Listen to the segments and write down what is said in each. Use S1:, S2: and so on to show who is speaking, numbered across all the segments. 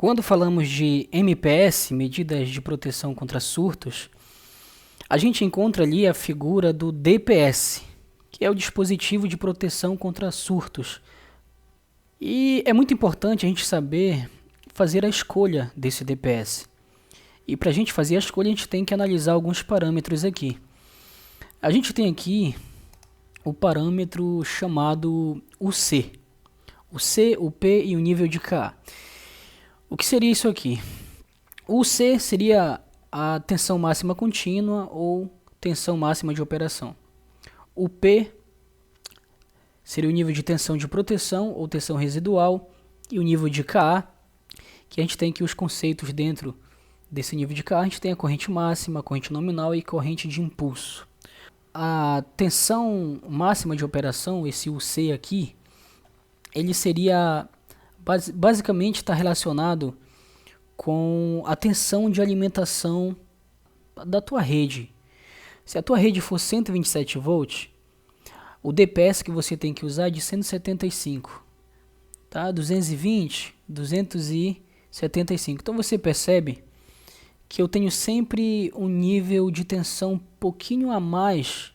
S1: Quando falamos de MPS, medidas de proteção contra surtos, a gente encontra ali a figura do DPS, que é o dispositivo de proteção contra surtos. E é muito importante a gente saber fazer a escolha desse DPS. E para a gente fazer a escolha, a gente tem que analisar alguns parâmetros aqui. A gente tem aqui o parâmetro chamado UC. O C, o P e o nível de Ka. O que seria isso aqui? O C seria a tensão máxima contínua ou tensão máxima de operação. O P seria o nível de tensão de proteção ou tensão residual. E o nível de Ka, que a gente tem aqui os conceitos dentro desse nível de Ka. A gente tem a corrente máxima, a corrente nominal e corrente de impulso. A tensão máxima de operação, esse UC aqui, ele seria basicamente está relacionado com a tensão de alimentação da tua rede. Se a tua rede for 127 volts, o DPS que você tem que usar é de 175, tá? 220, 275. Então você percebe que eu tenho sempre um nível de tensão um pouquinho a mais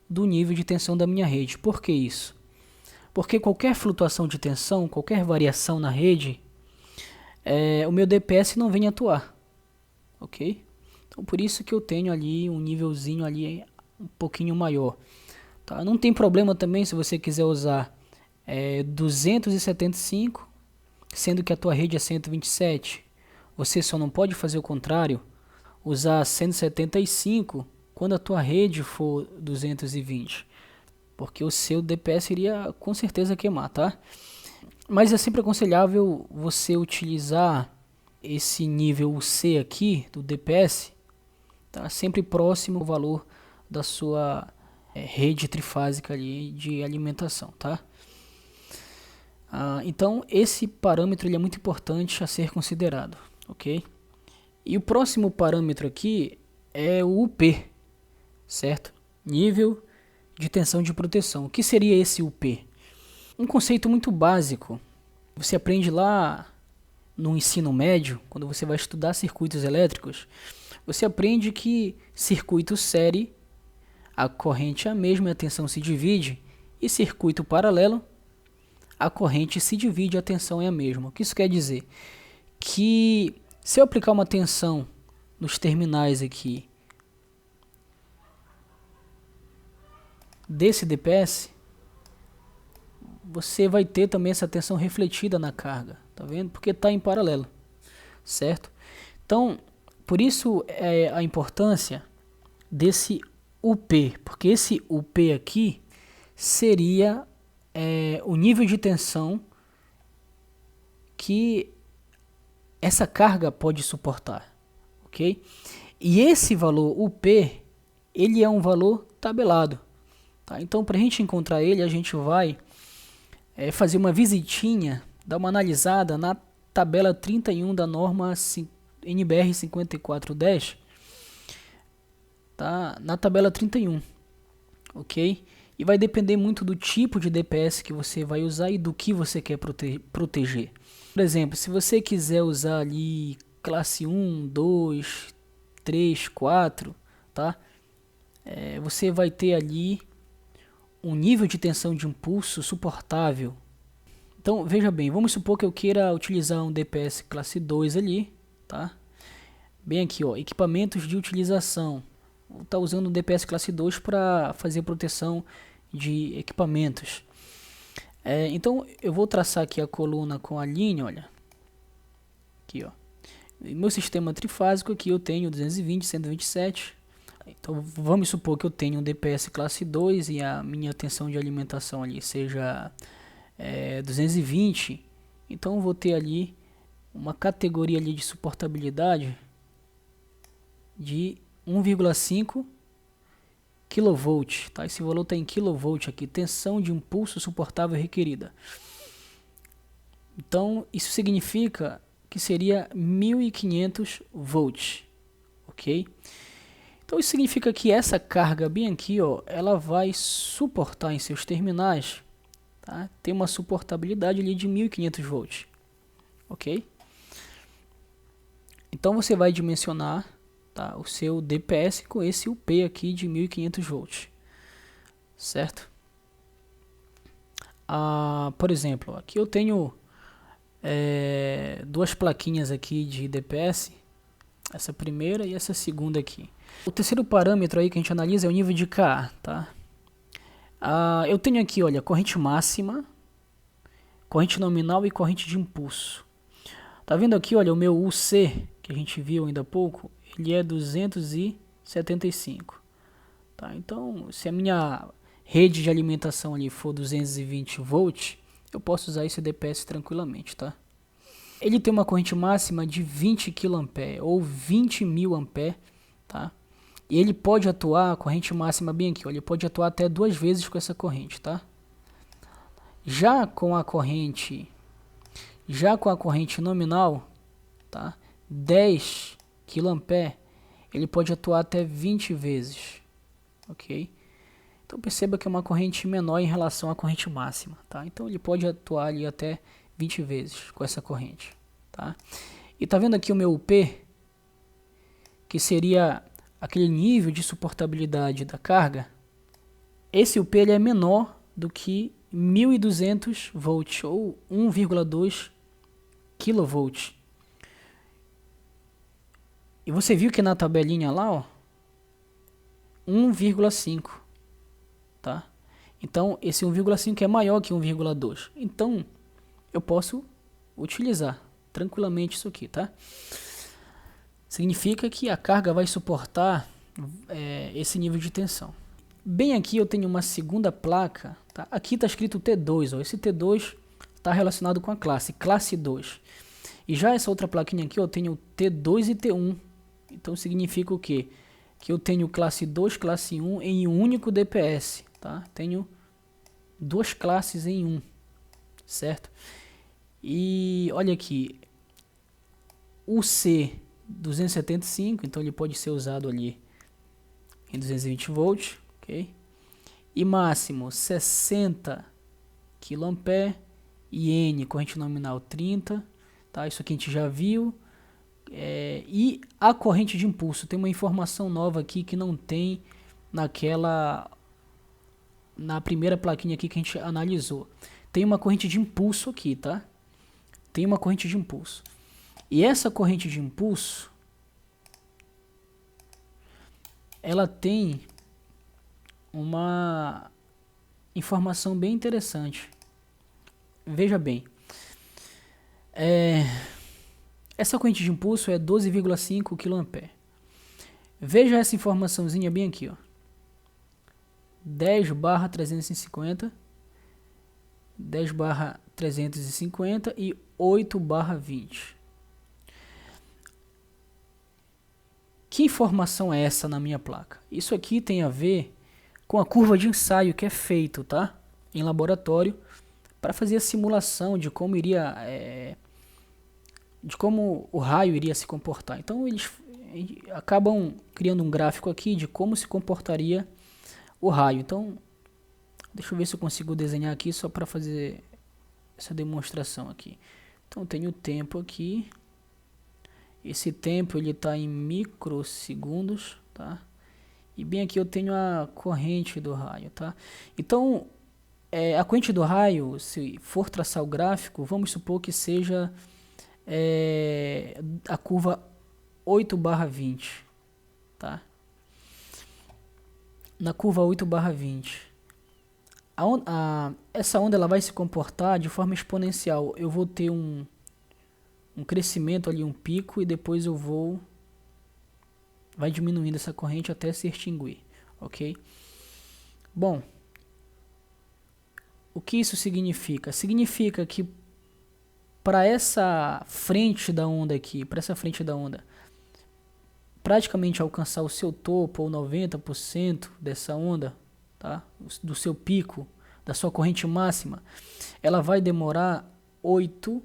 S1: do nível de tensão da minha rede. Por que isso? Porque qualquer flutuação de tensão, qualquer variação na rede, o meu DPS não vem atuar, ok? Então por isso que eu tenho ali um nívelzinho ali um pouquinho maior. Tá? Não tem problema também se você quiser usar 275, sendo que a tua rede é 127. Você só não pode fazer o contrário, usar 175 quando a tua rede for 220. Porque o seu DPS iria com certeza queimar, tá? Mas é sempre aconselhável você utilizar esse nível C aqui do DPS, tá? Sempre próximo ao valor da sua rede trifásica ali de alimentação, tá? Então esse parâmetro ele é muito importante a ser considerado, ok? E o próximo parâmetro aqui é o UP, certo? Nível de tensão de proteção. O que seria esse UP? Um conceito muito básico. Você aprende lá no ensino médio, quando você vai estudar circuitos elétricos, você aprende que circuito série, a corrente é a mesma e a tensão se divide, e circuito paralelo, a corrente se divide e a tensão é a mesma. O que isso quer dizer? Que se eu aplicar uma tensão nos terminais aqui desse DPS, você vai ter também essa tensão refletida na carga, tá vendo? Porque está em paralelo, certo? Então, por isso é a importância desse UP, porque esse UP aqui seria o nível de tensão que essa carga pode suportar, ok? E esse valor UP, ele é um valor tabelado. Tá? Então, para a gente encontrar ele, a gente vai fazer uma visitinha, dar uma analisada na tabela 31 da norma NBR 5410, tá? Na tabela 31, ok? E vai depender muito do tipo de DPS que você vai usar e do que você quer proteger. Por exemplo, se você quiser usar ali classe 1, 2, 3, 4, tá? Você vai ter ali um nível de tensão de impulso suportável. Então, veja bem, vamos supor que eu queira utilizar um DPS classe 2 ali, tá? Bem aqui, ó, equipamentos de utilização. Vou estar usando um DPS classe 2 para fazer proteção de equipamentos. Então, eu vou traçar aqui a coluna com a linha, olha. Aqui, ó. Meu sistema trifásico aqui eu tenho 220, 127. Então vamos supor que eu tenho um DPS classe 2 e a minha tensão de alimentação ali seja 220. Então eu vou ter ali uma categoria ali de suportabilidade de 1,5 kV. Tá? Esse valor está em kV aqui, tensão de impulso suportável requerida. Então isso significa que seria 1500 volts, ok? Então isso significa que essa carga bem aqui, ó, ela vai suportar em seus terminais, tá? Tem uma suportabilidade ali de 1500 volts, ok? Então você vai dimensionar, tá, o seu DPS com esse UP aqui de 1500 volts, certo? Por exemplo, aqui eu tenho duas plaquinhas aqui de DPS, essa primeira e essa segunda aqui. O terceiro parâmetro aí que a gente analisa é o nível de KA, tá? Eu tenho aqui, olha, corrente máxima, corrente nominal e corrente de impulso. Tá vendo aqui, olha, o meu UC, que a gente viu ainda há pouco, ele é 275. Tá? Então, se a minha rede de alimentação ali for 220 volts, eu posso usar esse DPS tranquilamente, tá? Ele tem uma corrente máxima de 20 kA ou 20.000 A, tá? E ele pode atuar, a corrente máxima bem aqui, ó, ele pode atuar até 2 vezes com essa corrente, tá? Já com a corrente nominal, tá? 10 kA, ele pode atuar até 20 vezes, ok? Então perceba que é uma corrente menor em relação à corrente máxima, tá? Então ele pode atuar ali até 20 vezes com essa corrente, tá? E tá vendo aqui o meu UP, que seria aquele nível de suportabilidade da carga? Esse UP ele é menor do que 1200 volts ou 1,2 kV. E você viu que na tabelinha lá, ó, 1,5, tá? Então esse 1,5 é maior que 1,2. Então eu posso utilizar tranquilamente isso aqui, tá? Significa que a carga vai suportar esse nível de tensão. Bem aqui eu tenho uma segunda placa, tá? Aqui está escrito T2, ó. Esse T2 está relacionado com a classe 2. E já essa outra plaquinha aqui eu tenho T2 e T1. Então significa o quê? Que eu tenho classe 2, classe 1 em um único DPS, tá? Tenho duas classes em um, certo? E olha aqui, o C 275, então ele pode ser usado ali em 220 volts, ok? E máximo 60 kA e N, corrente nominal 30, tá? Isso aqui a gente já viu. E a corrente de impulso, tem uma informação nova aqui que não tem na primeira plaquinha aqui que a gente analisou. Tem uma corrente de impulso aqui, tá? Tem uma corrente de impulso. E essa corrente de impulso, ela tem uma informação bem interessante. Veja bem. Essa corrente de impulso é 12,5 kA. Veja essa informaçãozinha bem aqui, ó. 10/350, 10/350 e 8/20. Que informação é essa na minha placa? Isso aqui tem a ver com a curva de ensaio que é feito, tá? Em laboratório para fazer a simulação de como iria de como o raio iria se comportar. Então eles acabam criando um gráfico aqui de como se comportaria o raio. Então deixa eu ver se eu consigo desenhar aqui só para fazer essa demonstração aqui. Então tem o tempo aqui. Esse tempo ele está em microsegundos, tá? E bem aqui eu tenho a corrente do raio, tá? Então a corrente do raio, se for traçar o gráfico, vamos supor que seja a curva 8/20, tá? Na curva 8/20, essa onda ela vai se comportar de forma exponencial. Eu vou ter um crescimento ali, um pico, e depois vai diminuindo essa corrente até se extinguir, ok? Bom, o que isso significa? Significa que para essa frente da onda aqui, praticamente alcançar o seu topo, ou 90% dessa onda, tá? Do seu pico, da sua corrente máxima, ela vai demorar 8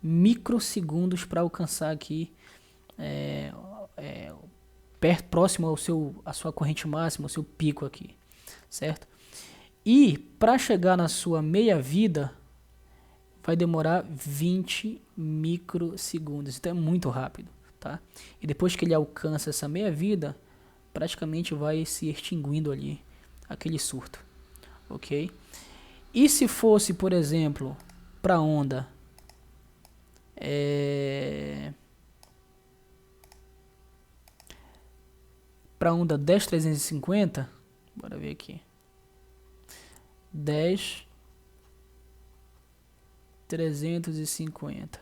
S1: microsegundos para alcançar aqui próximo à sua corrente máxima, ao seu pico aqui, certo? E para chegar na sua meia-vida vai demorar 20 microsegundos. Então é muito rápido, tá? E depois que ele alcança essa meia-vida, praticamente vai se extinguindo ali aquele surto, ok? E se fosse, por exemplo, para onda para onda 10.350, bora ver aqui, 10.350,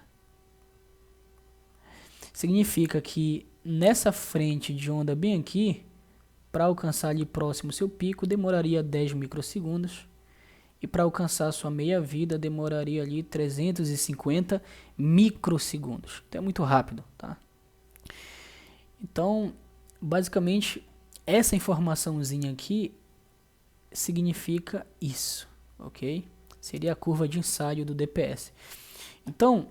S1: significa que nessa frente de onda bem aqui, para alcançar ali próximo seu pico, demoraria 10 microsegundos, e para alcançar sua meia-vida demoraria ali 350 microsegundos. Então é muito rápido, tá? Então, basicamente, essa informaçãozinha aqui significa isso, ok? Seria a curva de ensaio do DPS. Então,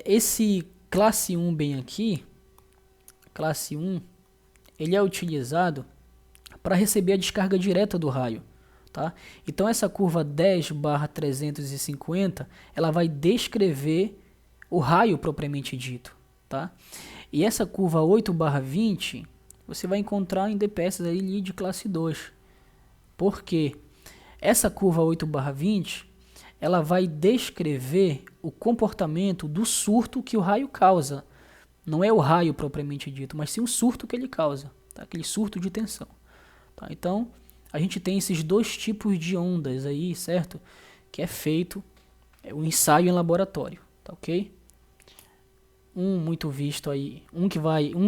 S1: esse classe 1 bem aqui, classe 1, ele é utilizado para receber a descarga direta do raio, tá? Então essa curva 10/350, ela vai descrever o raio propriamente dito, tá? E essa curva 8/20, você vai encontrar em DPS ali de classe 2. Por quê? Essa curva 8/20, ela vai descrever o comportamento do surto que o raio causa. Não é o raio propriamente dito, mas sim o surto que ele causa, tá? Aquele surto de tensão. Tá? Então, a gente tem esses dois tipos de ondas aí, certo? Que é feito o ensaio em laboratório, tá ok? Um muito visto aí, um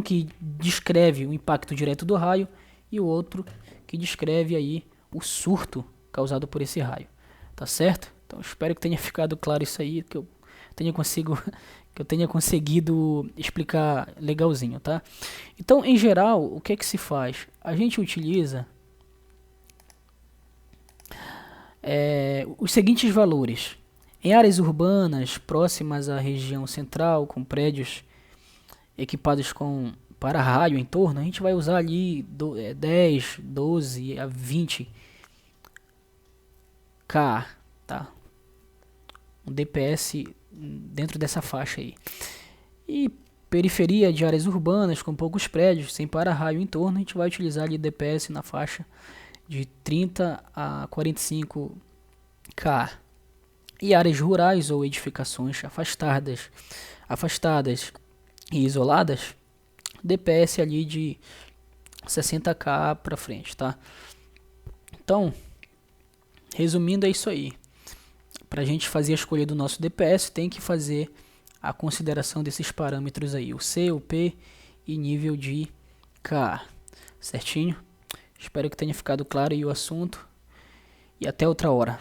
S1: que descreve o impacto direto do raio e o outro que descreve aí o surto causado por esse raio, tá certo? Então, espero que tenha ficado claro isso aí, que eu tenha conseguido explicar legalzinho, tá? Então, em geral, o que é que se faz? A gente utiliza os seguintes valores. Em áreas urbanas próximas à região central, com prédios equipados com para-raio em torno, a gente vai usar ali 10, 12 a 20 K, tá? Um DPS dentro dessa faixa aí. E periferia de áreas urbanas com poucos prédios, sem para-raio em torno, a gente vai utilizar ali DPS na faixa de 30 a 45 K. E áreas rurais ou edificações afastadas e isoladas, DPS ali de 60K para frente, tá? Então, resumindo, é isso aí. Para a gente fazer a escolha do nosso DPS, tem que fazer a consideração desses parâmetros aí, o C, o P e nível de K, certinho? Espero que tenha ficado claro aí o assunto e até outra hora.